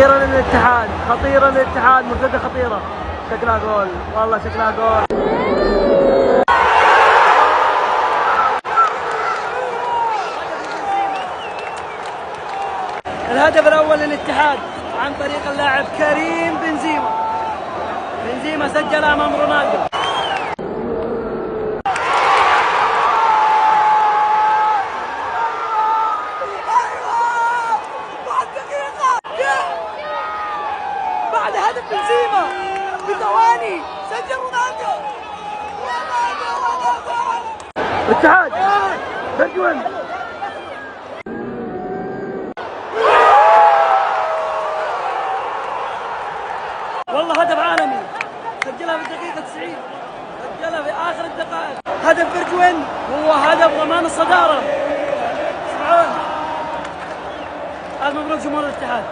خطيرة للاتحاد، خطيرة للاتحاد، مرتدة خطيرة، شكلها جول، والله شكلها جول. الهدف الأول للاتحاد عن طريق اللاعب كريم بنزيما. بنزيما سجل أمام رونالدو. بعد هدف بنزيما بثواني سجل رونالدو. الاتحاد برجوين. والله هدف عالمي، سجلها في الدقيقة 90، سجلها في آخر الدقائق. هدف برجوين هو هدف ضمان الصدارة. اسمعون، ألف مبروك جمهور الاتحاد.